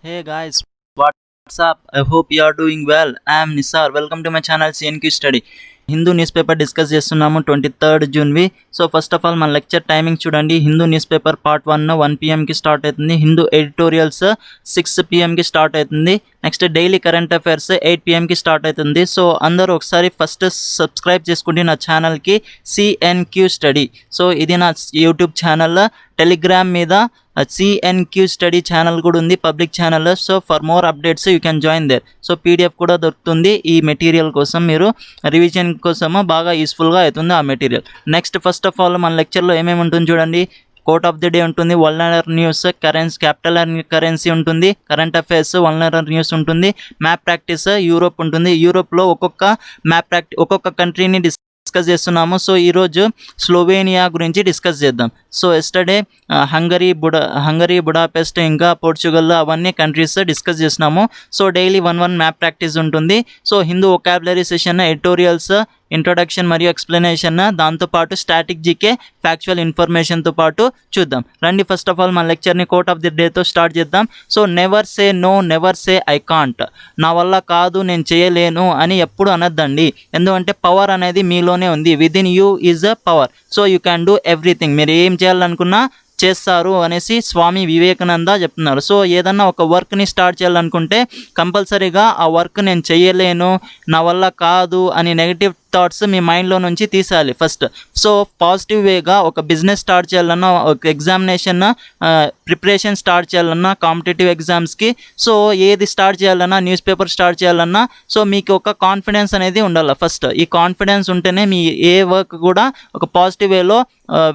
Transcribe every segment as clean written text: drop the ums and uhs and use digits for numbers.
Hey guys, what's up? I hope you are doing well. I am Nisar. Welcome to my channel CNQ Study. Hindu news paper discuss చేస్తున్నాము 23rd జూన్వి. So first of all మన lecture timing చూడండి. Hindu news paper part 1 PM start అవుతుంది. Hindu editorials 6 PM start అవుతుంది. Next daily current affairs 8 PM start అవుతుంది. So అందరూ ఒకసారి first subscribe చేసుకుంటే నా ఛానల్కి CNQ స్టడీ. సో ఇది నా యూట్యూబ్ ఛానల్. టెలిగ్రామ్ మీద CNQ స్టడీ ఛానల్ కూడా ఉంది, public channel. So for more updates you can join there. So PDF కూడా దొరుకుతుంది. ఈ మెటీరియల్ కోసం మీరు రివిజన్ కోసము బాగా యూస్ఫుల్గా అవుతుంది ఆ material. Next first of all మన లెక్చర్లో ఏమేమి ఉంటుంది చూడండి. కోట్ ఆఫ్ ది డే ఉంటుంది, వరల్డ్ న్యూస్, క్యాపిటల్ కరెన్సీ ఉంటుంది, కరెంట్ అఫైర్స్, వరల్డ్ న్యూస్ ఉంటుంది, మ్యాప్ ప్రాక్టీస్, యూరోప్ ఉంటుంది. యూరోప్లో ఒక్కొక్క కంట్రీని డిస్కస్ చేస్తున్నాము. సో ఈరోజు స్లోవేనియా గురించి డిస్కస్ చేద్దాం. సో ఎస్టర్డే హంగరీ, బుడాపెస్ట్, ఇంకా పోర్చుగల్ అవన్నీ కంట్రీస్ డిస్కస్ చేసినాము. సో డైలీ 1 మ్యాప్ ప్రాక్టీస్ ఉంటుంది. So Hindu vocabulary session, editorials, introduction మరియు ఎక్స్ప్లెనేషన్, దాంతోపాటు స్టాటిక్ జీకే, ఫ్యాక్చువల్ ఇన్ఫర్మేషన్తో పాటు చూద్దాం. రండి ఫస్ట్ ఆఫ్ ఆల్ మన లెక్చర్ని కోట్ ఆఫ్ ది డేతో స్టార్ట్ చేద్దాం. So never say no, never say I can't. నా వల్ల కాదు, నేను చేయలేను అని ఎప్పుడు అనొద్దండి. ఎందుకంటే పవర్ అనేది మీలోనే ఉంది. Within you is a power. So you can do everything. మీరు ఏం చేయాలనుకున్నా చేస్తారు అనేసి స్వామి వివేకానంద చెప్తున్నారు. సో ఏదన్నా ఒక వర్క్ని స్టార్ట్ చేయాలనుకుంటే కంపల్సరీగా ఆ వర్క్ నేను చేయలేను, నా వల్ల కాదు అని నెగిటివ్ థాట్స్ మీ మైండ్లో నుంచి తీసేయాలి ఫస్ట్. సో పాజిటివ్ వేగా ఒక బిజినెస్ స్టార్ట్ చేయాలన్నా, ఒక ఎగ్జామినేషన్ ప్రిపరేషన్ స్టార్ట్ చేయాలన్నా, కాంపిటేటివ్ ఎగ్జామ్స్కి, సో ఏది స్టార్ట్ చేయాలన్నా, న్యూస్ పేపర్ స్టార్ట్ చేయాలన్నా, సో మీకు ఒక కాన్ఫిడెన్స్ అనేది ఉండాలి ఫస్ట్. ఈ కాన్ఫిడెన్స్ ఉంటేనే మీ ఏ వర్క్ కూడా ఒక పాజిటివ్ వేలో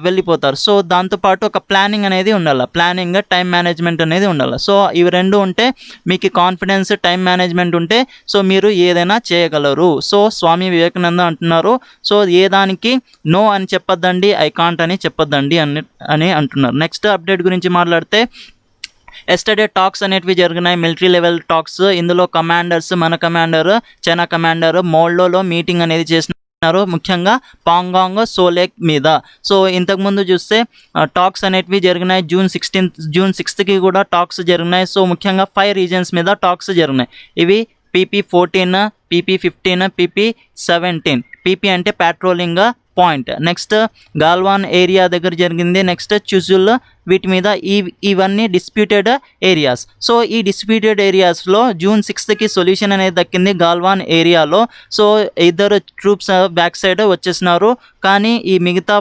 వెళ్ళిపోతారు. సో దాంతోపాటు ఒక ప్లానింగ్ అనేది ఉండాలి. ప్లానింగ్, టైం మేనేజ్మెంట్ అనేది ఉండాలి. సో ఇవి రెండు ఉంటే మీకు కాన్ఫిడెన్స్, టైం మేనేజ్మెంట్ ఉంటే సో మీరు ఏదైనా చేయగలరు. సో స్వామి వివేకానంద అంటున్నారు, సో ఏ దానికి నో అని చెప్పొద్దండి, ఐ కాంట్ అని చెప్పొద్దండి అని అంటున్నారు. నెక్స్ట్ అప్డేట్ గురించి మాట్లాడితే ఎస్టర్డే టాక్స్ అనేటివి జరిగినాయి, మిలిటరీ లెవెల్ టాక్స్. ఇందులో కమాండర్స్, మన కమాండర్, చైనా కమాండర్ మోల్డోలో మీటింగ్ అనేది చేసిన ముఖ్యంగా పాంగాంగ్ సోలేక్ మీద. సో ఇంతకుముందు చూస్తే టాక్స్ అనేటివి జరిగినాయి. జూన్ 6కి కూడా టాక్స్ జరిగినాయి. సో ముఖ్యంగా 5 రీజన్స్ మీద టాక్స్ జరిగినాయి. ఇవి PP14, PP15, PP17. PP అంటే patrolling point. Next Galwan area దగ్గర జరిగింది. నెక్స్ట్ చుజుల్, వీటి మీద ఇవన్నీ డిస్ప్యూటెడ్ ఏరియాస్. సో ఈ డిస్ప్యూటెడ్ ఏరియాస్లో June 6కి సొల్యూషన్ అనేది దక్కింది గాల్వాన్ ఏరియాలో. సో ఇద్దరు ట్రూప్స్ బ్యాక్ సైడ్ వచ్చేసినారు. కానీ ఈ మిగతా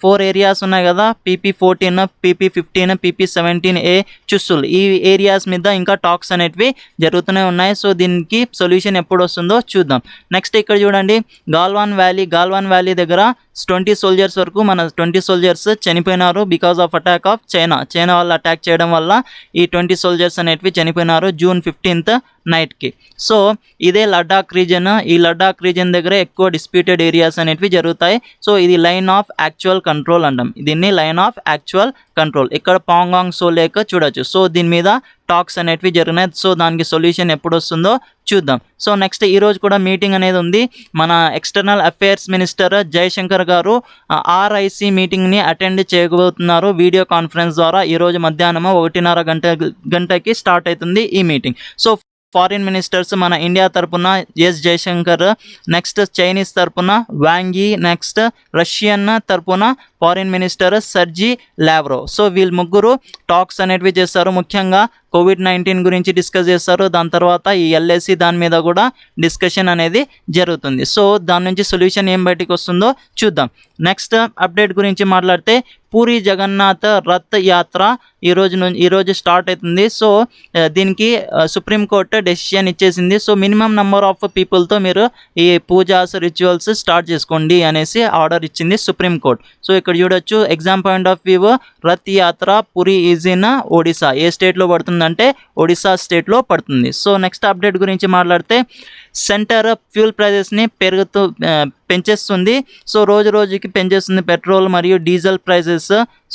ఫోర్ ఏరియాస్ ఉన్నాయి కదా, PP14, PP15, PP17A, చుస్సుల్, ఈ ఏరియాస్ మీద ఇంకా టాక్స్ అనేటివి జరుగుతూనే ఉన్నాయి. సో దీనికి సొల్యూషన్ ఎప్పుడు వస్తుందో చూద్దాం. నెక్స్ట్ ఇక్కడ చూడండి, గాల్వాన్ వ్యాలీ దగ్గర 20 సోల్జర్స్ వరకు, మన 20 సోల్జర్స్ చనిపోయినారు because of attack of China వాళ్ళు అటాక్ చేయడం వల్ల ఈ 20 సోల్జర్స్ అనేటివి చనిపోయినారు June 15th నైట్కి. సో ఇదే లడాక్ రీజన్. ఈ లడాక్ రీజన్ దగ్గర ఎక్కువ డిస్ప్యూటెడ్ ఏరియాస్ అనేటివి జరుగుతాయి. సో ఇది లైన్ ఆఫ్ యాక్చువల్ కంట్రోల్ అంటాం. దీన్ని లైన్ ఆఫ్ యాక్చువల్ కంట్రోల్. ఇక్కడ పాంగాంగ్ సోలేక్ చూడొచ్చు. సో దీని మీద టాక్స్ అనేటివి జరిగినాయి. సో దానికి సొల్యూషన్ ఎప్పుడు వస్తుందో చూద్దాం. సో నెక్స్ట్ ఈరోజు కూడా మీటింగ్ అనేది ఉంది. మన ఎక్స్టర్నల్ అఫైర్స్ మినిస్టర్ జయశంకర్ గారు RIC మీటింగ్ని అటెండ్ చేయబోతున్నారు వీడియో కాన్ఫరెన్స్ ద్వారా. ఈరోజు మధ్యాహ్నం 1:30 గంటకి స్టార్ట్ అవుతుంది ఈ మీటింగ్. సో ఫారిన్ మినిస్టర్స్ మన ఇండియా తరపున ఎస్ జయశంకర్, నెక్స్ట్ చైనీస్ తరపున వాంగ్ యీ, నెక్స్ట్ రష్యన్ తరపున ఫారిన్ మినిస్టర్ సర్జీ లావ్రోవ్. సో వీళ్ళు ముగ్గురు టాక్స్ అనేటివి చేస్తారు. ముఖ్యంగా COVID-19 గురించి డిస్కస్ చేస్తారు. దాని తర్వాత ఈ LAC దాని మీద కూడా డిస్కషన్ అనేది జరుగుతుంది. సో దాని నుంచి సొల్యూషన్ ఏం బయటికి వస్తుందో చూద్దాం. నెక్స్ట్ అప్డేట్ గురించి మాట్లాడితే పూరి జగన్నాథ్ రథ్ యాత్ర ఈరోజు స్టార్ట్ అవుతుంది. సో దీనికి సుప్రీంకోర్టు డెసిషన్ ఇచ్చేసింది. సో మినిమం నెంబర్ ఆఫ్ పీపుల్తో మీరు ఈ పూజాస్, రిచువల్స్ స్టార్ట్ చేసుకోండి అనేసి ఆర్డర్ ఇచ్చింది సుప్రీంకోర్టు. సో ఇక్కడ చూడొచ్చు, exam point of view, Rath యాత్ర పూరి ఈజ్ ఇన్ ఒడిశా. ఏ స్టేట్లో పడుతుందంటే ఒడిశా స్టేట్లో పడుతుంది. సో నెక్స్ట్ అప్డేట్ గురించి మాట్లాడితే సెంటర్ ఫ్యూల్ ప్రైజెస్ని పెంచేస్తుంది. సో రోజుకి పెంచేస్తుంది పెట్రోల్ మరియు డీజిల్ ప్రైజెస్.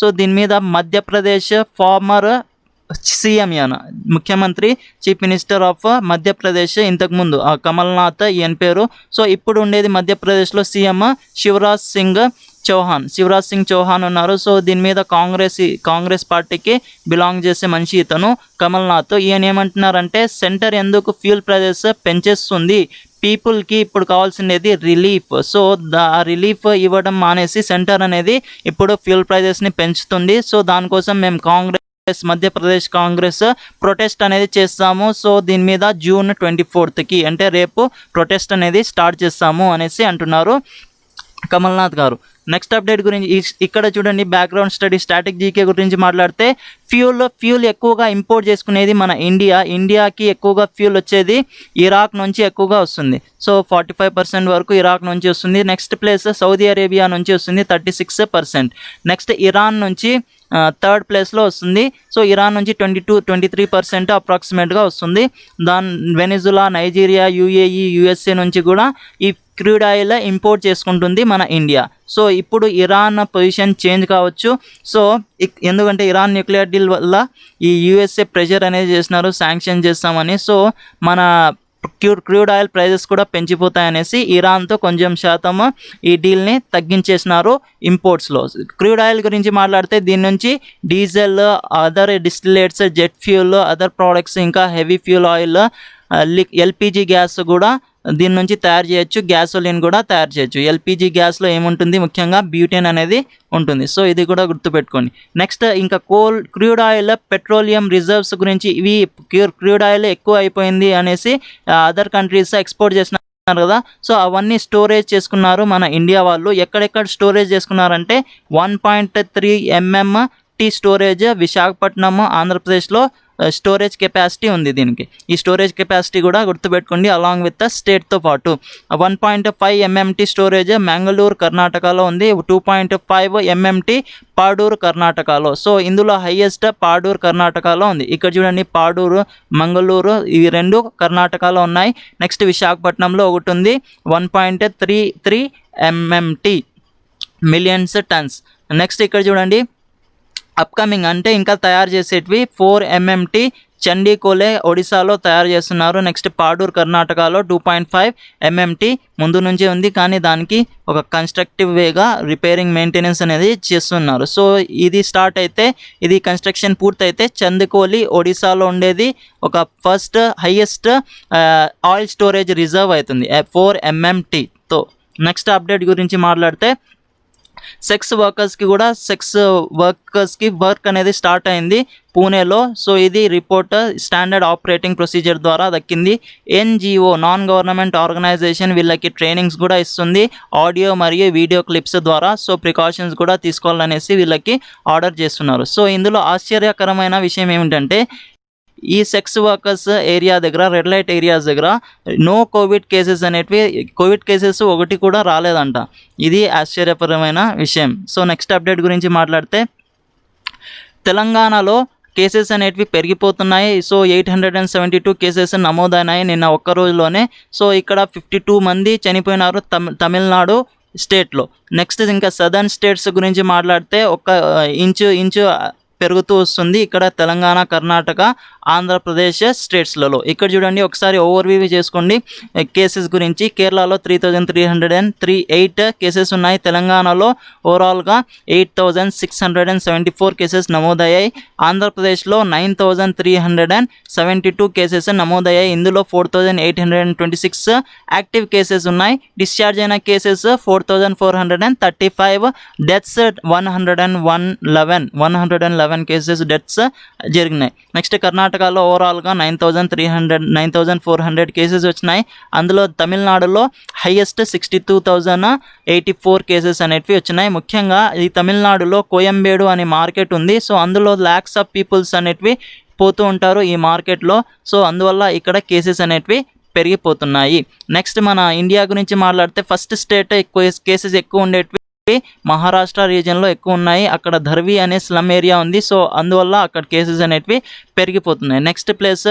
సో దీని మీద మధ్యప్రదేశ్ ఫార్మర్ CM ముఖ్యమంత్రి, చీఫ్ మినిస్టర్ ఆఫ్ మధ్యప్రదేశ్, ఇంతకుముందు కమల్నాథ్ ఈయన పేరు. సో ఇప్పుడు ఉండేది మధ్యప్రదేశ్లో CM శివరాజ్ సింగ్ శివరాజ్ సింగ్ చౌహాన్ ఉన్నారు. సో దీని మీద కాంగ్రెస్ పార్టీకి బిలాంగ్ చేసే మనిషి ఇతను కమల్నాథ్. ఈయన ఏమంటున్నారంటే సెంటర్ ఎందుకు ఫ్యూల్ ప్రైజెస్ పెంచేస్తుంది, పీపుల్కి ఇప్పుడు కావాల్సింది రిలీఫ్. సో ఆ రిలీఫ్ ఇవ్వడం మానేసి సెంటర్ అనేది ఇప్పుడు ఫ్యూల్ ప్రైజెస్ని పెంచుతుంది. సో దానికోసం మేము మధ్యప్రదేశ్ కాంగ్రెస్ ప్రొటెస్ట్ అనేది చేస్తాము. సో దీని మీద June 24కి అంటే రేపు ప్రొటెస్ట్ అనేది స్టార్ట్ చేస్తాము అనేసి అంటున్నారు కమల్నాథ్ గారు. నెక్స్ట్ అప్డేట్ గురించి ఇక్కడ చూడండి, బ్యాక్గ్రౌండ్ స్టడీ స్టాటిక్ జీకే గురించి మాట్లాడితే ఫ్యూల్ ఎక్కువగా ఇంపోర్ట్ చేసుకునేది మన ఇండియాకి ఎక్కువగా ఫ్యూల్ వచ్చేది ఇరాక్ నుంచి ఎక్కువగా వస్తుంది. సో 45% వరకు ఇరాక్ నుంచి వస్తుంది. నెక్స్ట్ ప్లేస్ సౌదీ అరేబియా నుంచి వస్తుంది 36%. నెక్స్ట్ ఇరాన్ నుంచి థర్డ్ ప్లేస్లో వస్తుంది. సో ఇరాన్ నుంచి 22-23% అప్రాక్సిమేట్గా వస్తుంది. వెనిజులా, నైజీరియా, యూఏఈ, యూఎస్ఏ నుంచి కూడా ఈ క్రూడ్ ఆయిల్ ఇంపోర్ట్ చేసుకుంటుంది మన ఇండియా. సో ఇప్పుడు ఇరాన్ పొజిషన్ చేంజ్ కావచ్చు. సో ఎందుకంటే ఇరాన్ న్యూక్లియర్ డీల్ వల్ల ఈ యూఎస్ఏ ప్రెషర్ అనేది చేసినారు, శాంక్షన్ చేస్తామని. సో మన క్రూడ్ ఆయిల్ ప్రైజెస్ కూడా పెంచిపోతాయనేసి ఇరాన్తో కొంచెం శాతం ఈ డీల్ని తగ్గించేసినారు ఇంపోర్ట్స్లో. క్రూడ్ ఆయిల్ గురించి మాట్లాడితే దీని నుంచి diesel, other distillates, jet fuel, other products, ఇంకా heavy fuel oil, LPG gas కూడా దీని నుంచి తయారు చేయొచ్చు. గ్యాసోలిన్ కూడా తయారు చేయొచ్చు. ఎల్పిజి గ్యాస్లో ఏముంటుంది, ముఖ్యంగా బ్యూటేన్ అనేది ఉంటుంది. సో ఇది కూడా గుర్తుపెట్టుకోండి. నెక్స్ట్ ఇంకా క్రూడ్ ఆయిల్, పెట్రోలియం రిజర్వ్స్ గురించి, ఇవి క్రూడ్ ఆయిల్ ఎక్కువ అయిపోయింది అనేసి అదర్ కంట్రీస్ ఎక్స్పోర్ట్ చేసిన కదా. సో అవన్నీ స్టోరేజ్ చేసుకున్నారు మన ఇండియా వాళ్ళు. ఎక్కడెక్కడ స్టోరేజ్ చేసుకున్నారంటే 1.3 MMT స్టోరేజ్ విశాఖపట్నం, ఆంధ్రప్రదేశ్లో స్టోరేజ్ కెపాసిటీ ఉంది దీనికి. ఈ స్టోరేజ్ కెపాసిటీ కూడా గుర్తుపెట్టుకోండి అలాంగ్ విత్ స్టేట్తో పాటు. 1.5 MMT స్టోరేజ్ మ్యాంగళూరు కర్ణాటకలో ఉంది. 2.5 MMT పాడూరు కర్ణాటకలో. సో ఇందులో హైయెస్ట్ పాడూరు కర్ణాటకలో ఉంది. ఇక్కడ చూడండి, పాడూరు, మంగళూరు ఇవి రెండు కర్ణాటకలో ఉన్నాయి. నెక్స్ట్ విశాఖపట్నంలో ఒకటి ఉంది, 1.33 MMT మిలియన్స్ టన్స్. నెక్స్ట్ ఇక్కడ చూడండి, అప్కమింగ్ అంటే ఇంకా తయారు చేసేటివి 4 MMT చండీకోలే ఒడిశాలో తయారు చేస్తున్నారు. నెక్స్ట్ పాడూరు కర్ణాటకలో 2.5 MMT ముందు నుంచే ఉంది, కానీ దానికి ఒక కన్స్ట్రక్టివ్ వేగా రిపేరింగ్ మెయింటెనెన్స్ అనేది చేస్తున్నారు. సో ఇది స్టార్ట్ అయితే, ఇది కన్స్ట్రక్షన్ పూర్తయితే చందకోలి ఒడిశాలో ఉండేది ఒక first highest oil storage reserve అవుతుంది 4 MMTతో. నెక్స్ట్ అప్డేట్ గురించి మాట్లాడితే సెక్స్ వర్కర్స్కి వర్క్ అనేది స్టార్ట్ అయింది పూణేలో. సో ఇది రిపోర్ట్ స్టాండర్డ్ ఆపరేటింగ్ ప్రొసీజర్ ద్వారా దక్కింది. NGO, నాన్ గవర్నమెంట్ ఆర్గనైజేషన్, వీళ్ళకి ట్రైనింగ్స్ కూడా ఇస్తుంది ఆడియో మరియు వీడియో క్లిప్స్ ద్వారా. సో ప్రికాషన్స్ కూడా తీసుకోవాలనేసి వీళ్ళకి ఆర్డర్ చేస్తున్నారు. సో ఇందులో ఆశ్చర్యకరమైన విషయం ఏమిటంటే ఈ సెక్స్ వర్కర్స్ ఏరియా దగ్గర, రెడ్ లైట్ ఏరియాస్ దగ్గర నో కోవిడ్ కేసెస్ అనేటివి, కోవిడ్ కేసెస్ ఒకటి కూడా రాలేదంట. ఇది ఆశ్చర్యకరమైన విషయం. సో నెక్స్ట్ అప్డేట్ గురించి మాట్లాడితే తెలంగాణలో కేసెస్ అనేటివి పెరిగిపోతున్నాయి. సో 872 కేసెస్ నమోదైనాయి నిన్న ఒక్క రోజులోనే. సో ఇక్కడ 52 మంది చనిపోయినారు తమిళనాడు స్టేట్లో. నెక్స్ట్ ఇంకా సదర్న్ స్టేట్స్ గురించి మాట్లాడితే ఒక ఇంచు పెరుగుతూ వస్తుంది ఇక్కడ తెలంగాణ, కర్ణాటక, ఆంధ్రప్రదేశ్ స్టేట్స్లలో. ఇక్కడ చూడండి, ఒకసారి ఓవర్వ్యూ చేసుకోండి కేసెస్ గురించి. కేరళలో 3308 కేసెస్ ఉన్నాయి. తెలంగాణలో ఓవరాల్గా 8674 కేసెస్ నమోదయ్యాయి. ఆంధ్రప్రదేశ్లో 9372 కేసెస్ నమోదయ్యాయి. ఇందులో 4826 యాక్టివ్ కేసెస్ ఉన్నాయి. డిశ్చార్జ్ అయిన కేసెస్ 4435. డెత్స్ 111 కేసెస్ డెత్స్ జరిగినాయి. నెక్స్ట్ కర్ణాటకలో ఓవరాల్గా 9400 కేసెస్ వచ్చినాయి. అందులో తమిళనాడులో హైయెస్ట్ 62,084 కేసెస్ అనేటివి వచ్చినాయి. ముఖ్యంగా ఈ తమిళనాడులో కోయంబేడు అనే మార్కెట్ ఉంది. సో అందులో ల్యాక్స్ ఆఫ్ పీపుల్స్ అనేటివి పోతూ ఉంటారు ఈ మార్కెట్లో. సో అందువల్ల ఇక్కడ కేసెస్ అనేటివి పెరిగిపోతున్నాయి. నెక్స్ట్ మన ఇండియా గురించి మాట్లాడితే ఫస్ట్ స్టేట్ కేసెస్ ఎక్కువ ఉండేటివి మహారాష్ట్ర రీజియన్లో ఎక్కువ ఉన్నాయి. అక్కడ ధర్వి అనే స్లమ్ ఏరియా ఉంది. సో అందువల్ల అక్కడ కేసెస్ అనేటివి పెరిగిపోతున్నాయి. Next place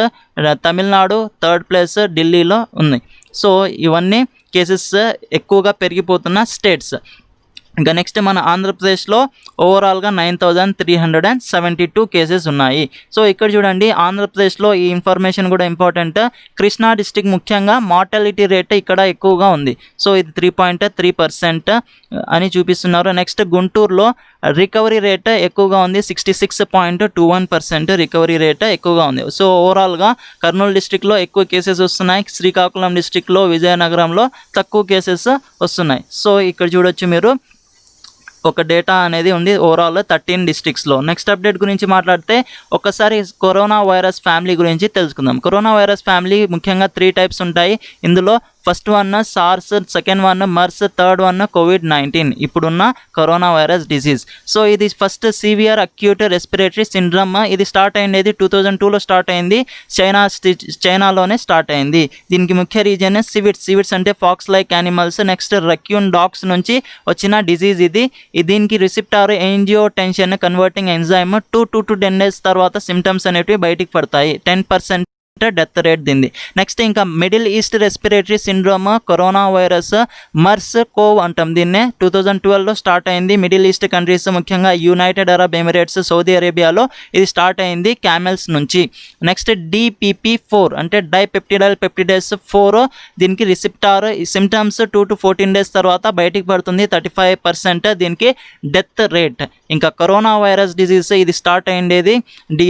Tamil Nadu, third place ఢిల్లీలో ఉన్నాయి. సో ఇవన్నీ కేసెస్ ఎక్కువగా పెరిగిపోతున్న స్టేట్స్. ఇంకా నెక్స్ట్ మన ఆంధ్రప్రదేశ్లో ఓవరాల్గా 9372 కేసెస్ ఉన్నాయి. సో ఇక్కడ చూడండి ఆంధ్రప్రదేశ్లో ఈ ఇన్ఫర్మేషన్ కూడా ఇంపార్టెంట్. కృష్ణా డిస్టిక్ ముఖ్యంగా మార్టాలిటీ రేట్ ఇక్కడ ఎక్కువగా ఉంది. సో ఇది 3.3% అని చూపిస్తున్నారు. నెక్స్ట్ గుంటూరులో రికవరీ రేట్ ఎక్కువగా ఉంది, 66.21% రికవరీ రేట్ ఎక్కువగా ఉంది. సో ఓవరాల్గా కర్నూలు డిస్టిక్లో ఎక్కువ కేసెస్ వస్తున్నాయి, శ్రీకాకుళం డిస్టిక్లో, విజయనగరంలో తక్కువ కేసెస్ వస్తున్నాయి. సో ఇక్కడ చూడొచ్చు మీరు ఒక డేటా అనేది ఉంది ఓవరాల్ 13 డిస్ట్రిక్ట్స్లో. నెక్స్ట్ అప్డేట్ గురించి మాట్లాడితే ఒకసారి కరోనా వైరస్ ఫ్యామిలీ గురించి తెలుసుకుందాం. కరోనా వైరస్ ఫ్యామిలీ ముఖ్యంగా 3 టైప్స్ ఉంటాయి. ఇందులో first one SARS, second one MERS, third one కోవిడ్-19 ఇప్పుడున్న కరోనా వైరస్ డిసీజ్. సో ఇది first severe acute respiratory syndrome. ఇది స్టార్ట్ అయ్యేది 2002లో స్టార్ట్ అయింది, చైనాలోనే స్టార్ట్ అయింది. దీనికి ముఖ్య రీజన్ సివిట్స్ అంటే fox like animals, next raccoon dogs నుంచి వచ్చిన డిసీజ్ ఇది. దీనికి receptor angiotensin converting enzyme 2 to 10 days తర్వాత సిమ్టమ్స్ అనేవి బయటికి పడతాయి. 10% డెత్ రేట్ దీనిది. నెక్స్ట్ ఇంకా middle east respiratory syndrome corona virus MERS CoV అంటాం. దీన్నే 2012లో స్టార్ట్ అయింది. మిడిల్ ఈస్ట్ కంట్రీస్ ముఖ్యంగా యునైటెడ్ అరబ్ ఎమిరేట్స్, సౌదీ అరేబియాలో ఇది స్టార్ట్ అయింది క్యామెల్స్ నుంచి. నెక్స్ట్ DPP-4 అంటే డైపెప్టిడైల్ పెప్టిడేస్ 4, దీనికి రిసిప్టార్ సిమ్టమ్స్ 2 to 14 days తర్వాత బయటికి పడుతుంది. 35% దీనికి డెత్ రేట్. ఇంకా కరోనా వైరస్ డిసీజ్ ఇది స్టార్ట్ అయ్యేది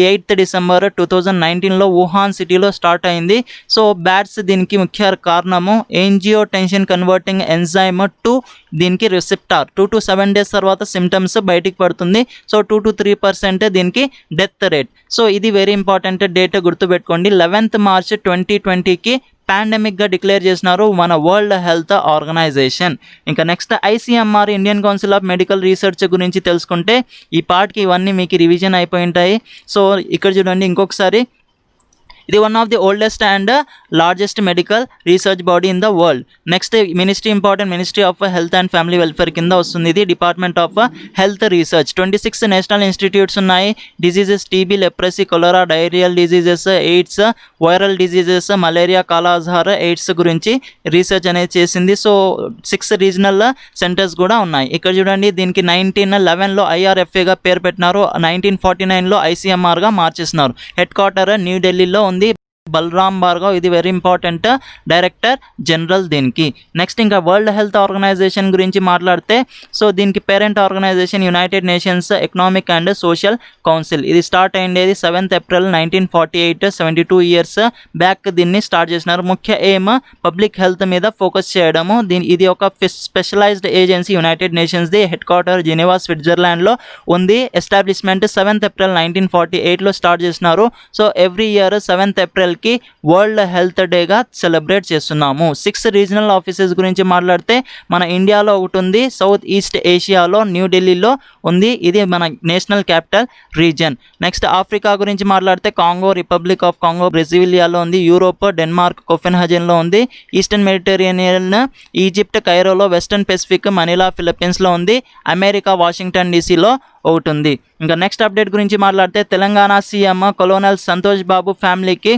8 December 2019లో వుహాన్ సిటీలో స్టార్ట్ అయింది. సో బ్యాట్స్ దీనికి ముఖ్య కారణము యాంజియోటెన్షన్ కన్వర్టింగ్ ఎంజైమ్ 2, దీనికి రిసెప్టార్ 2 to 7 days తర్వాత సిమ్టమ్స్ బయటికి పడుతుంది. సో 2 to 3% దీనికి డెత్ రేట్. సో ఇది వెరీ ఇంపార్టెంట్ డేట్ గుర్తుపెట్టుకోండి. 11th March 2020కి పాండమిక్గా డిక్లేర్ చేసినారు మన వరల్డ్ హెల్త్ ఆర్గనైజేషన్. ఇంకా next ICMR Indian council of medical research గురించి తెలుసుకుంటే ఈ పార్ట్కి ఇవన్నీ మీకు రివిజన్ అయిపోయి ఉంటాయి. సో ఇక్కడ చూడండి ఇంకొకసారి, ఇది one of the oldest and largest medical research body in the world. Next ministry of health and family welfare కింద వస్తుంది. ఇది department of health research. 26 national institutes ఉన్నాయి. Diseases TB, leprosy, cholera, diarrhoeal diseases, AIDS, viral diseases, malaria, kala-azar, AIDS గురించి research అనేది చేసింది. So 6 regional centres కూడా ఉన్నాయి. ఇక్కడ చూడండి దీనికి 1911లో IRFAగా పేరు పెట్టినారు, 1949లో ICMRగా మార్చేస్తున్నారు. హెడ్ క్వార్టర్ న్యూఢిల్లీలో ఉంది. బలరామ్ భార్గవ్ ఇది వెరీ ఇంపార్టెంట్ డైరెక్టర్ జనరల్ దీనికి. నెక్స్ట్ ఇంకా వరల్డ్ హెల్త్ ఆర్గనైజేషన్ గురించి మాట్లాడితే, సో దీనికి parent organisation united nations economic and social council. ఇది స్టార్ట్ అయ్యేది 7th April 1948, 72 years బ్యాక్ దీన్ని స్టార్ట్ చేసినారు. ముఖ్య ఎయిమ్ పబ్లిక్ హెల్త్ మీద ఫోకస్ చేయడము. ఇది ఒక స్పెషలైజ్డ్ ఏజెన్సీ యునైటెడ్ నేషన్స్ది. హెడ్ క్వార్టర్ జెనీవా, స్విట్జర్లాండ్లో ఉంది. ఎస్టాబ్లిష్మెంట్ 7th April 1948లో స్టార్ట్ చేసినారు. So every year 7th April world health డేగా సెలబ్రేట్ చేస్తున్నాము. 6 రీజనల్ ఆఫీసెస్ గురించి మాట్లాడితే మన ఇండియాలో ఒకటి ఉంది, సౌత్ ఈస్ట్ ఏషియాలో న్యూఢిల్లీలో ఉంది. ఇది మన national capital region. Next Africa గురించి మాట్లాడితే కాంగో, రిపబ్లిక్ ఆఫ్ కాంగో, బ్రెజిలియాలో ఉంది. యూరోప్, డెన్మార్క్, కోపెన్హాగన్లో ఉంది. ఈస్టర్న్ మెడిటరేనియన్, ఈజిప్ట్, కైరోలో, వెస్టర్న్ పెసిఫిక్, మనీలా, ఫిలిప్పీన్స్లో ఉంది. అమెరికా, వాషింగ్టన్ డీసీలో ఒకటి ఉంది. ఇంకా నెక్స్ట్ అప్డేట్ గురించి మాట్లాడితే తెలంగాణ సీఎం కొలోనల్ సంతోష్ బాబు ఫ్యామిలీకి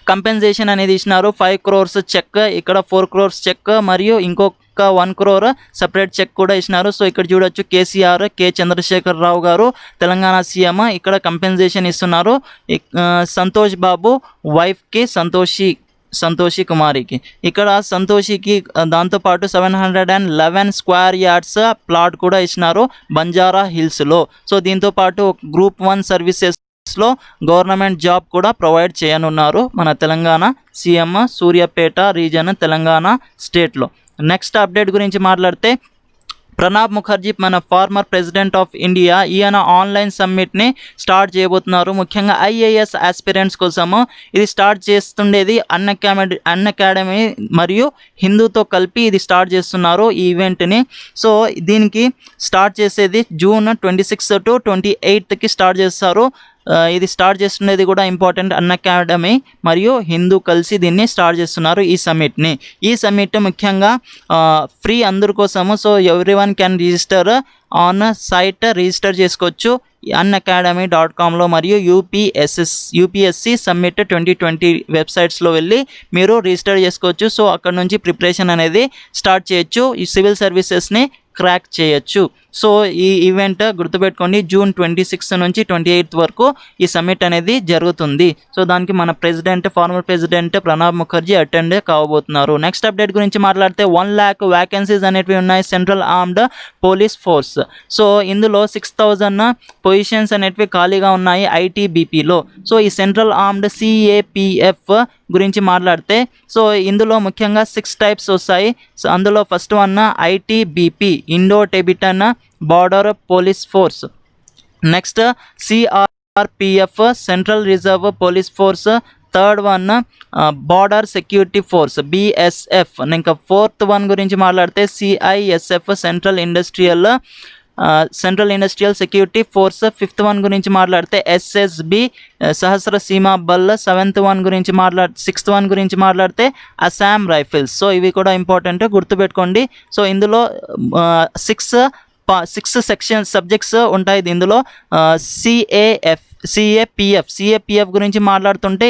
కంపెన్సేషన్ అనేది ఇచ్చినారు. 5 crores చెక్, ఇక్కడ 4 crores చెక్ మరియు ఇంకొక 1 crore సపరేట్ చెక్ కూడా ఇచ్చినారు. సో ఇక్కడ చూడొచ్చు కేసీఆర్, కె చంద్రశేఖర్ రావు గారు తెలంగాణ సీఎం ఇక్కడ కంపెన్సేషన్ ఇస్తున్నారు. సంతోష్ బాబు వైఫ్కి సంతోషి కుమారికి. ఇక్కడ సంతోషికి దాంతోపాటు 711 square yards ప్లాట్ కూడా ఇచ్చినారు బంజారా హిల్స్లో. సో దీంతోపాటు Group 1 సర్వీసెస్లో గవర్నమెంట్ జాబ్ కూడా ప్రొవైడ్ చేయనున్నారు మన తెలంగాణ సీఎం, సూర్యాపేట రీజన్, తెలంగాణ స్టేట్లో. నెక్స్ట్ అప్డేట్ గురించి మాట్లాడితే ప్రణబ్ ముఖర్జీ మన ఫార్మర్ ప్రెసిడెంట్ ఆఫ్ ఇండియా, ఈయన ఆన్లైన్ సమ్మిట్ని స్టార్ట్ చేయబోతున్నారు. ముఖ్యంగా IAS ఆస్పిరెంట్స్ కోసము ఇది స్టార్ట్ చేస్తుండేది అన్ అకాడమీ మరియు హిందూతో కలిపి ఇది స్టార్ట్ చేస్తున్నారు ఈ ఈవెంట్ని. సో దీనికి స్టార్ట్ చేసేది June 26 to 28కి స్టార్ట్ చేస్తారు. ఇది స్టార్ట్ చేస్తున్నది కూడా ఇంపార్టెంట్, అన్ అకాడమీ మరియు హిందూ కలిసి దీన్ని స్టార్ట్ చేస్తున్నారు ఈ సమ్మిట్ని. ఈ సమ్మిట్ ముఖ్యంగా ఫ్రీ అందరి కోసము. So everyone can register on site, register చేసుకోవచ్చు unacademy.comలో మరియు UPSC సమ్మిట్ 2020 వెబ్సైట్స్లో వెళ్ళి మీరు రిజిస్టర్ చేసుకోవచ్చు. సో అక్కడ నుంచి ప్రిపరేషన్ అనేది స్టార్ట్ చేయొచ్చు. ఈ సివిల్ సర్వీసెస్ని క్రాక్ చేయొచ్చు. సో ఈ ఈవెంట్ గుర్తుపెట్టుకోండి, జూన్ 26 నుంచి 28 వరకు ఈ సమ్మిట్ అనేది జరుగుతుంది. సో దానికి మన former president Pranab Mukherjee attend కాబోతున్నారు. నెక్స్ట్ అప్డేట్ గురించి మాట్లాడితే 1 lakh వ్యాకెన్సీస్ అనేవి ఉన్నాయి central armed police force. So ఇందులో 6,000 పొజిషన్స్ అనేవి ఖాళీగా ఉన్నాయి ఐటీబీపీలో. సో ఈ సెంట్రల్ ఆర్మ్డ్ సిఏపిఎఫ్ గురించి మాట్లాడితే సో ఇందులో ముఖ్యంగా 6 టైప్స్ వస్తాయి. సో అందులో first one ITBP, Indo Tibetan border police force. Next CRPF, central reserve police force. Third one border security force BSF. ఇంకా ఫోర్త్ వన్ గురించి మాట్లాడితే CISF, central industrial security force. Fifth one గురించి మాట్లాడితే SSB, సహస్ర సీమా బల్. Sixth one గురించి మాట్లాడితే Assam rifles. So ఇవి కూడా important, గుర్తుపెట్టుకోండి. సో ఇందులో సిక్స్ సెక్షన్ సబ్జెక్ట్స్ ఉంటాయి. ఇందులో సిఏపిఎఫ్ గురించి మాట్లాడుతుంటే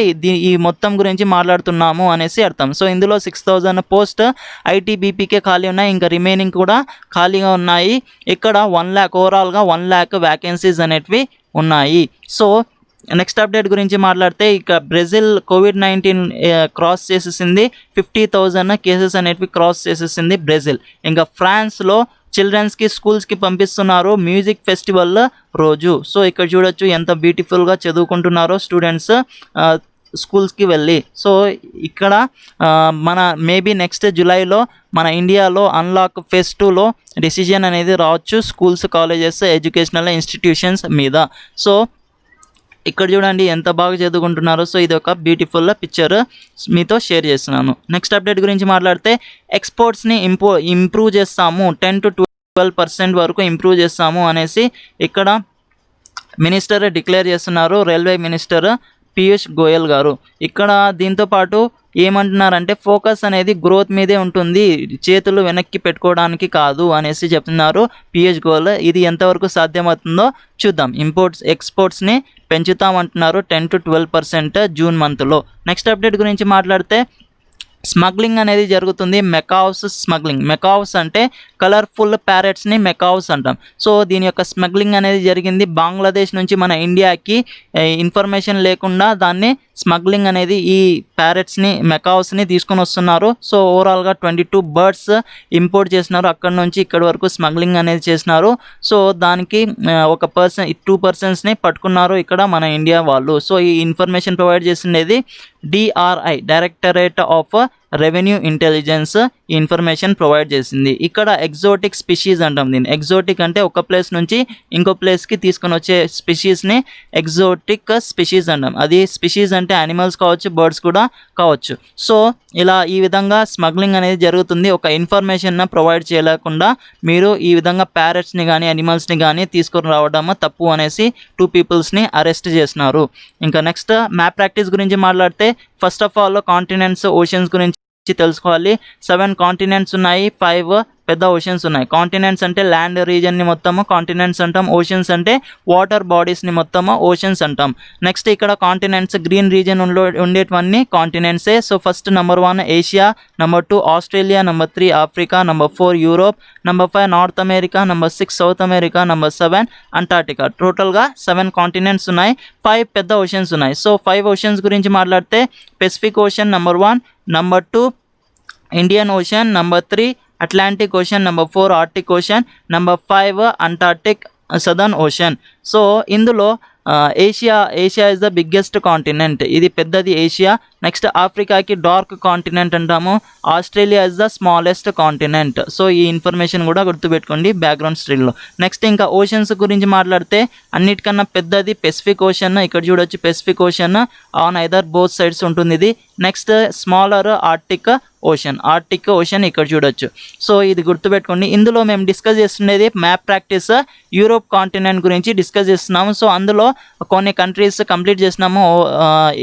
ఈ మొత్తం గురించి మాట్లాడుతున్నాము అనేసి అర్థం. సో ఇందులో 6,000 పోస్ట్ ఐటీబీపీకే ఖాళీ ఉన్నాయి, ఇంకా రిమైనింగ్ కూడా ఖాళీగా ఉన్నాయి. ఇక్కడ 1 lakh ఓవరాల్గా 1 lakh వ్యాకెన్సీస్ అనేటివి ఉన్నాయి. సో నెక్స్ట్ అప్డేట్ గురించి మాట్లాడితే ఇక బ్రెజిల్ COVID-19 క్రాస్ చేసేసింది. 50,000 కేసెస్ అనేటివి క్రాస్ చేసేసింది బ్రెజిల్. ఇంకా ఫ్రాన్స్లో చిల్డ్రన్స్కి స్కూల్స్కి పంపిస్తున్నారు మ్యూజిక్ ఫెస్టివల్ రోజు. సో ఇక్కడ చూడొచ్చు ఎంత బ్యూటిఫుల్గా చదువుకుంటున్నారో స్టూడెంట్స్ స్కూల్స్కి వెళ్ళి. సో ఇక్కడ మన మేబీ నెక్స్ట్ జూలైలో మన ఇండియాలో అన్లాక్ ఫేజ్ 2లో డెసిజన్ అనేది రావచ్చు స్కూల్స్, కాలేజెస్, ఎడ్యుకేషనల్ ఇన్స్టిట్యూషన్స్ మీద. సో ఇక్కడ చూడండి ఎంత బాగా చదువుకుంటున్నారో. సో ఇది ఒక బ్యూటిఫుల్ పిక్చర్ మీతో షేర్ చేస్తున్నాను. నెక్స్ట్ అప్డేట్ గురించి మాట్లాడితే ఎక్స్పోర్ట్స్ని ఇంప్రూవ్ చేస్తాము, 10 to 12% వరకు ఇంప్రూవ్ చేస్తాము అనేసి ఇక్కడ మినిస్టర్ డిక్లేర్ చేస్తున్నారు, రైల్వే మినిస్టర్ పీయూష్ గోయల్ గారు. ఇక్కడ దీంతోపాటు ఏమంటున్నారంటే ఫోకస్ అనేది గ్రోత్ మీదే ఉంటుంది, చేతులు వెనక్కి పెట్టుకోవడానికి కాదు అనేసి చెప్తున్నారు పీయూష్ గోయల్. ఇది ఎంతవరకు సాధ్యమవుతుందో చూద్దాం. ఎక్స్పోర్ట్స్ని పెంచుతామంటున్నారు 10 to 12% జూన్ మంత్లో. నెక్స్ట్ అప్డేట్ గురించి మాట్లాడితే స్మగ్లింగ్ అనేది జరుగుతుంది, మెకావ్స్ అంటే కలర్ఫుల్ ప్యారెట్స్ని మెకావ్స్ అంటాం. సో దీని యొక్క స్మగ్లింగ్ అనేది జరిగింది బంగ్లాదేశ్ నుంచి మన ఇండియాకి ఇన్ఫర్మేషన్ లేకుండా దాన్ని స్మగ్లింగ్ అనేది ఈ ప్యారెట్స్ని మెకావ్స్ని తీసుకొని వస్తున్నారు. సో ఓవరాల్గా 22 బర్డ్స్ ఇంపోర్ట్ చేసినారు, అక్కడ నుంచి ఇక్కడి వరకు స్మగ్లింగ్ అనేది చేసినారు. సో దానికి ఒక 2 personsని పట్టుకున్నారు ఇక్కడ మన ఇండియా వాళ్ళు. సో ఈ ఇన్ఫర్మేషన్ ప్రొవైడ్ చేసిండేది DRI, directorate of revenue intelligence ఈ ఇన్ఫర్మేషన్ ప్రొవైడ్ చేసింది. ఇక్కడ ఎగ్జోటిక్ స్పీషీస్ అంటాం దీన్ని. ఎగ్జోటిక్ అంటే ఒక ప్లేస్ నుంచి ఇంకో ప్లేస్కి తీసుకొని వచ్చే స్పీషీస్ని ఎగ్జోటిక్ స్పీషీస్ అంటాం. అది స్పీషీస్ అంటే యానిమల్స్ కావచ్చు, బర్డ్స్ కూడా కావచ్చు. సో ఇలా ఈ విధంగా స్మగ్లింగ్ అనేది జరుగుతుంది. ఒక ఇన్ఫర్మేషన్ ప్రొవైడ్ చేయలేకుండా మీరు ఈ విధంగా ప్యారెట్స్ని కానీ యానిమల్స్ని కానీ తీసుకొని రావడం తప్పు అనేసి 2 peopleని అరెస్ట్ చేసినారు. ఇంకా నెక్స్ట్ మ్యాప్ ప్రాక్టీస్ గురించి మాట్లాడితే first of all continents, oceans గురించి తెలుసుకోవాలి. 7 కాంటినెంట్స్ ఉన్నాయి, 5 పెద్ద ఓషన్స్ ఉన్నాయి. కాంటినెంట్స్ అంటే ల్యాండ్ రీజన్ని మొత్తము కాంటినెంట్స్ అంటాం, ఓషన్స్ అంటే వాటర్ బాడీస్ని మొత్తము ఓషన్స్ అంటాం. నెక్స్ట్ ఇక్కడ కాంటినెంట్స్ గ్రీన్ రీజన్ ఉండేటివన్నీ కాంటినెంట్సే. So first number 1 Asia, number 2 Australia, number 3 Africa, number 4 Europe, number 5 north America, number 6 south America, number 7 Antarctica. టోటల్గా 7 కాంటినెంట్స్ ఉన్నాయి, 5 పెద్ద ఓషన్స్ ఉన్నాయి. సో 5 ఓషన్స్ గురించి మాట్లాడితే Pacific ocean number 1, number 2 Indian ocean, number 3 Atlantic ocean, number 4 Arctic ocean, number 5 Antarctic southern ocean. So ఇందులో Asia is the biggest continent, ఇది పెద్దది Asia. Next ఆఫ్రికాకి డార్క్ కాంటినెంట్ అంటాము, Australia is the smallest continent. So ఈ information కూడా గుర్తుపెట్టుకోండి background స్ట్రీల్లో. Next ఇంకా ఓషన్స్ గురించి మాట్లాడితే అన్నిటికన్నా పెద్దది పెసిఫిక్ ఓషన్. ఇక్కడ చూడొచ్చు Pacific ocean on either both sides ఉంటుంది ఇది. నెక్స్ట్ స్మాలర్ ఆర్టిక్ ఓషన్ ఇక్కడ చూడొచ్చు. సో ఇది గుర్తుపెట్టుకోండి. ఇందులో మేము డిస్కస్ చేస్తున్నది మ్యాప్ ప్రాక్టీస్ యూరోప్ కాంటినెంట్ గురించి డిస్కస్ చేస్తున్నాము. సో అందులో కొన్ని కంట్రీస్ కంప్లీట్ చేసినాము,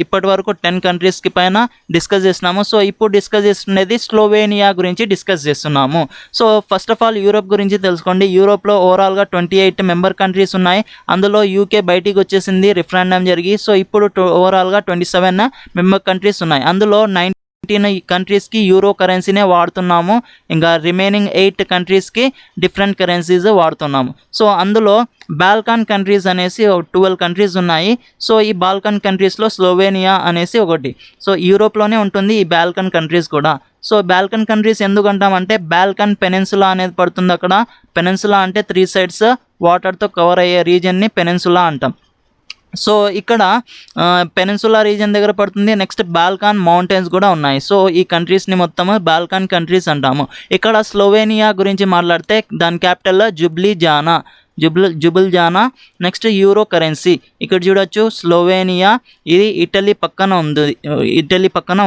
ఇప్పటి వరకు 10 కంట్రీస్కి పైన డిస్కస్ చేస్తున్నాము. సో ఇప్పుడు డిస్కస్ చేస్తున్నది స్లోవేనియా గురించి డిస్కస్ చేస్తున్నాము. So first of all Europe గురించి తెలుసుకోండి. యూరోప్లో ఓవరాల్గా 28 మెంబర్ కంట్రీస్ ఉన్నాయి. అందులో యూకే బయటికి వచ్చేసింది రిఫరెండం జరిగి. సో ఇప్పుడు ఓవరాల్గా 27 మెంబర్ కంట్రీస్ ఉన్నాయి. అందులో 19 19 కంట్రీస్కి యూరో కరెన్సీనే వాడుతున్నాము. ఇంకా రిమైనింగ్ 8 కంట్రీస్కి డిఫరెంట్ కరెన్సీస్ వాడుతున్నాము. సో అందులో బాల్కాన్ కంట్రీస్ అనేసి 12 కంట్రీస్ ఉన్నాయి. సో ఈ బాల్కాన్ కంట్రీస్లో స్లోవేనియా అనేసి ఒకటి. సో యూరోప్లోనే ఉంటుంది ఈ బాల్కాన్ కంట్రీస్ కూడా. సో బాల్కన్ కంట్రీస్ ఎందుకంటామంటే బాల్కన్ పెనిన్సులా అనేది పడుతుంది అక్కడ. పెనిన్సులా అంటే 3 sides వాటర్తో కవర్ అయ్యే రీజియన్ని పెనిన్సులా అంటాం. సో ఇక్కడ పెనిన్సులా రీజియన్ దగ్గర పడుతుంది. నెక్స్ట్ బాల్కాన్ మౌంటైన్స్ కూడా ఉన్నాయి. సో ఈ కంట్రీస్ని మొత్తము బాల్కాన్ కంట్రీస్ అంటాము. ఇక్కడ స్లోవేనియా గురించి మాట్లాడితే దాని క్యాపిటల్ జుబుల్జానా. నెక్స్ట్ యూరో కరెన్సీ ఇక్కడ చూడొచ్చు స్లోవేనియా, ఇది ఇటలీ పక్కన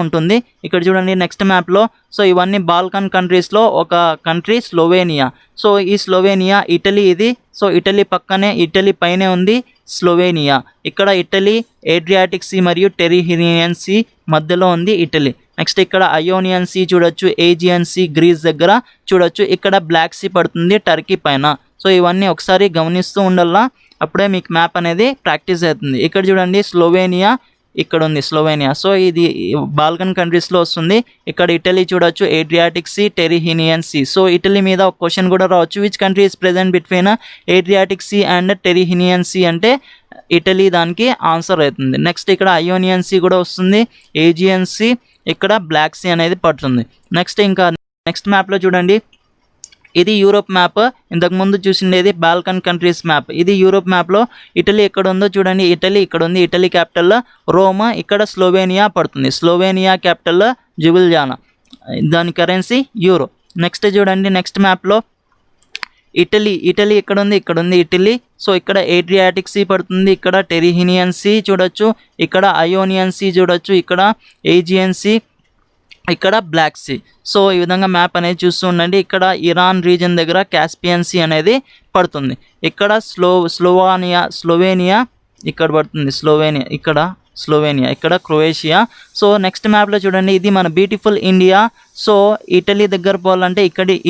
ఉంటుంది. ఇక్కడ చూడండి నెక్స్ట్ మ్యాప్లో. సో ఇవన్నీ బాల్కన్ కంట్రీస్లో ఒక కంట్రీ స్లోవేనియా. సో ఈ స్లోవేనియా ఇటలీ ఇది. సో ఇటలీ పైనే ఉంది స్లోవేనియా. ఇక్కడ ఇటలీ ఏడ్రియాటిక్ సీ మరియు టెరిహినియన్ సీ మధ్యలో ఉంది ఇటలీ. నెక్స్ట్ ఇక్కడ అయోనియన్ సీ చూడొచ్చు, ఏజియన్ సీ గ్రీస్ దగ్గర చూడొచ్చు. ఇక్కడ బ్లాక్ సీ పడుతుంది టర్కీ పైన. సో ఇవన్నీ ఒకసారి గమనిస్తూ ఉండాలా, అప్పుడే మీకు మ్యాప్ అనేది ప్రాక్టీస్ అవుతుంది. ఇక్కడ చూడండి స్లోవేనియా, ఇక్కడ ఉంది స్లోవేనియా. సో ఇది బాల్కన్ కంట్రీస్లో వస్తుంది. ఇక్కడ ఇటలీ చూడొచ్చు, Adriatic sea, Tyrrhenian sea. So Italy మీద ఒక క్వశ్చన్ కూడా రావచ్చు, which country is present between Adriatic sea and Tyrrhenian sea అంటే ఇటలీ దానికి ఆన్సర్ అవుతుంది. నెక్స్ట్ ఇక్కడ అయోనియన్ సీ కూడా వస్తుంది, ఏజియన్ సీ, ఇక్కడ బ్లాక్ సీ అనేది పడుతుంది. నెక్స్ట్ మ్యాప్లో చూడండి, ఇది యూరోప్ మ్యాప్. ఇంతకుముందు చూసిండేది బాల్కన్ కంట్రీస్ మ్యాప్. ఇది యూరోప్ మ్యాప్లో ఇటలీ ఎక్కడ ఉందో చూడండి. ఇటలీ ఇక్కడ ఉంది, ఇటలీ క్యాపిటల్ రోమ్. ఇక్కడ స్లోవేనియా పడుతుంది, స్లోవేనియా క్యాపిటల్ జుబుల్జానా, దాని కరెన్సీ యూరో. నెక్స్ట్ చూడండి నెక్స్ట్ మ్యాప్లో ఇటలీ ఎక్కడ ఉంది ఇటలీ. సో ఇక్కడ ఏడ్రియాటిక్ సీ పడుతుంది, ఇక్కడ టెరిహినియన్ సీ చూడొచ్చు, ఇక్కడ అయోనియన్ సీ చూడొచ్చు, ఇక్కడ ఏజియన్ సీ, ఇక్కడ బ్లాక్ సీ. సో ఈ విధంగా మ్యాప్ అనేది చూస్తూ ఉండండి. ఇక్కడ ఇరాన్ రీజియన్ దగ్గర కాస్పియన్ సీ అనేది పడుతుంది. ఇక్కడ స్లోవేనియా ఇక్కడ పడుతుంది, స్లోవేనియా ఇక్కడ క్రొయేషియా. సో నెక్స్ట్ మ్యాప్లో చూడండి, ఇది మన బ్యూటిఫుల్ ఇండియా. సో ఇటలీ దగ్గర పోవాలంటే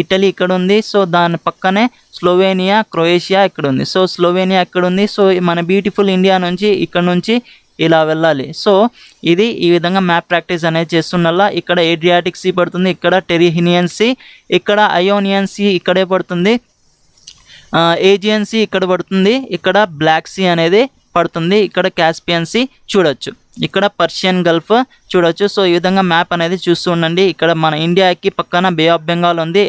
ఇటలీ ఇక్కడ ఉంది. సో దాని పక్కనే స్లోవేనియా, క్రొయేషియా ఇక్కడ ఉంది. సో స్లోవేనియా ఇక్కడ ఉంది. సో మన బ్యూటిఫుల్ ఇండియా నుంచి ఇక్కడ నుంచి ఇలా వెళ్ళాలి. సో ఇది ఈ విధంగా మ్యాప్ ప్రాక్టీస్ అనేది చేస్తున్నలా. ఇక్కడ ఏడ్రియాటిక్ సీ పడుతుంది, ఇక్కడ టెరిహినియన్ సీ, ఇక్కడ అయోనియన్ సీ ఇక్కడే పడుతుంది, ఏజియన్ సీ ఇక్కడ పడుతుంది, ఇక్కడ బ్లాక్ సీ అనేది పడుతుంది, ఇక్కడ కాస్పియన్ సీ చూడొచ్చు, ఇక్కడ పర్షియన్ గల్ఫ్ చూడొచ్చు. సో ఈ విధంగా మ్యాప్ అనేది చూస్తూ ఉండండి. ఇక్కడ మన ఇండియాకి పక్కన బే ఆఫ్ బెంగాల్ ఉంది,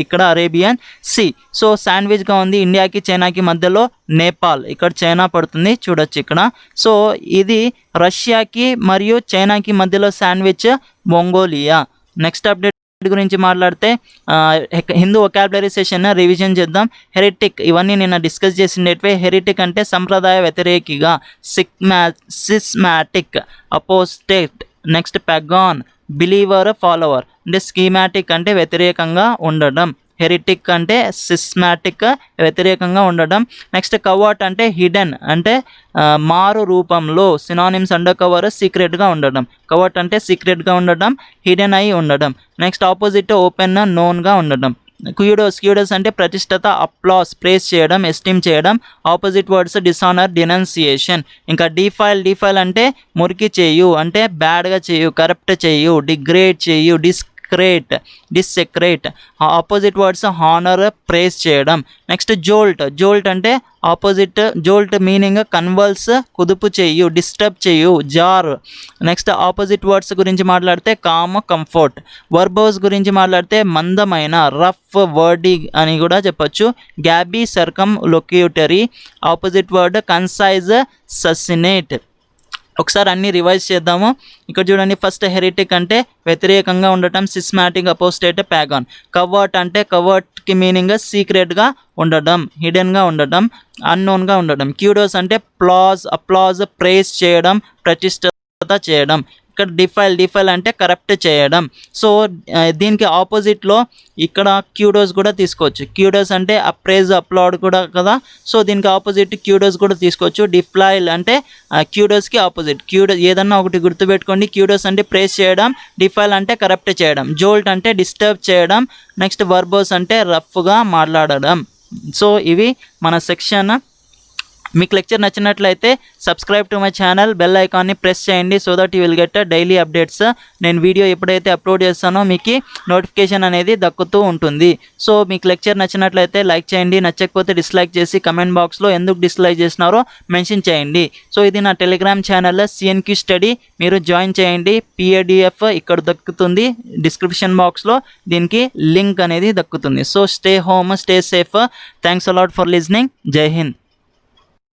ఇక్కడ అరేబియన్ సీ. సో శాండ్విచ్గా ఉంది ఇండియాకి చైనాకి మధ్యలో నేపాల్, ఇక్కడ చైనా పడుతుంది చూడొచ్చు ఇక్కడ. సో ఇది రష్యాకి మరియు చైనాకి మధ్యలో శాండ్విచ్ మంగోలియా. నెక్స్ట్ అప్డేట్ గురించి మాట్లాడితే హిందూ వొకాబులరీ సెషన్ రివిజన్ చేద్దాం. హెరిటిక్ ఇవన్నీ నిన్న డిస్కస్ చేసిండేటివే. హెరిటిక్ అంటే సంప్రదాయ వ్యతిరేకిగా, సిస్మాటిక్, అపోస్టేట్, నెక్స్ట్ పెగాన్, బిలీవర్, ఫాలోవర్. అంటే స్కీమాటిక్ అంటే వ్యతిరేకంగా ఉండడం, హెరిటిక్ అంటే సిస్మాటిక్ వ్యతిరేకంగా ఉండడం. నెక్స్ట్ కవర్ట్ అంటే హిడెన్ అంటే మారు రూపంలో, సినానిమ్స్ అండర్ కవర్ సీక్రెట్గా ఉండడం. కవర్ట్ అంటే సీక్రెట్గా ఉండడం, హిడెన్ అయి ఉండడం. నెక్స్ట్ ఆపోజిట్ ఓపెన్ నోన్గా ఉండడం. క్యూడోస్ అంటే ప్రతిష్టత, అప్లాస్, ప్రేస్ చేయడం, ఎస్టీమ్ చేయడం. Opposite words dishonour, denunciation. ఇంకా డిఫైల్ అంటే మురికి చేయు అంటే బ్యాడ్గా చేయు, కరప్ట్ చేయు, డిగ్రేడ్ చేయు, డిస్సెక్రేట్. ఆపోజిట్ వర్డ్స్ హానర్, ప్రేస్ చేయడం. నెక్స్ట్ జోల్ట్ అంటే ఆపోజిట్, జోల్ట్ మీనింగ్ కన్వల్స్, కుదుపు చేయు, డిస్టర్బ్ చేయు, జార్. నెక్స్ట్ ఆపోజిట్ వర్డ్స్ గురించి మాట్లాడితే కామ్, కంఫర్ట్. వర్బోస్ గురించి మాట్లాడితే మందమైన, రఫ్, వర్డీ అని కూడా చెప్పొచ్చు. Gabby, circumlocutory. Opposite word concise, succinct. ఒకసారి అన్ని రివైజ్ చేద్దాము. ఇక్కడ చూడండి, ఫస్ట్ హెరిటిక్ అంటే వ్యతిరేకంగా ఉండటం, సిస్మాటిక్, అపోస్టేట్, ప్యాగాన్. కవర్ట్కి మీనింగ్ సీక్రెట్గా ఉండడం, హిడెన్గా ఉండడం, అన్నోన్గా ఉండడం. క్యూడోస్ అంటే అప్లాజ్, ప్రేస్ చేయడం, ప్రతిష్టత చేయడం. ఇక్కడ డిఫైల్ అంటే కరప్ట్ చేయడం. సో దీనికి ఆపోజిట్లో ఇక్కడ క్యూడోస్ కూడా తీసుకోవచ్చు. క్యూడోస్ అంటే అప్రైజ్, అప్లాడ్ కూడా కదా. సో దీనికి ఆపోజిట్ క్యూడోస్ కూడా తీసుకోవచ్చు. డిఫైల్ అంటే క్యూడోస్కి ఆపోజిట్. ఏదన్నా ఒకటి గుర్తుపెట్టుకోండి. క్యూడోస్ అంటే ప్రేస్ చేయడం, డిఫైల్ అంటే కరప్ట్ చేయడం, జోల్ట్ అంటే డిస్టర్బ్ చేయడం, నెక్స్ట్ వర్బోస్ అంటే రఫ్గా మాట్లాడడం. సో ఇవి మన సెక్షన్ మీకు లెక్చర్ నచ్చినట్లయితే subscribe to my channel, bell ఐకాన్ని ప్రెస్ చేయండి so that you will get daily updates. నేను వీడియో ఎప్పుడైతే అప్లోడ్ చేస్తానో మీకు నోటిఫికేషన్ అనేది దక్కుతూ ఉంటుంది. సో మీకు లెక్చర్ నచ్చినట్లయితే లైక్ చేయండి, నచ్చకపోతే డిస్లైక్ చేసి కమెంట్ బాక్స్లో ఎందుకు డిస్లైక్ చేసినారో మెన్షన్ చేయండి. సో ఇది నా టెలిగ్రామ్ ఛానల్ సిఎన్క్యూ స్టడీ, మీరు జాయిన్ చేయండి. పిఏడిఎఫ్ ఇక్కడ దక్కుతుంది డిస్క్రిప్షన్ బాక్స్లో, దీనికి లింక్ అనేది దక్కుతుంది. So stay home, stay safe. Thanks a lot for listening. జై హింద్.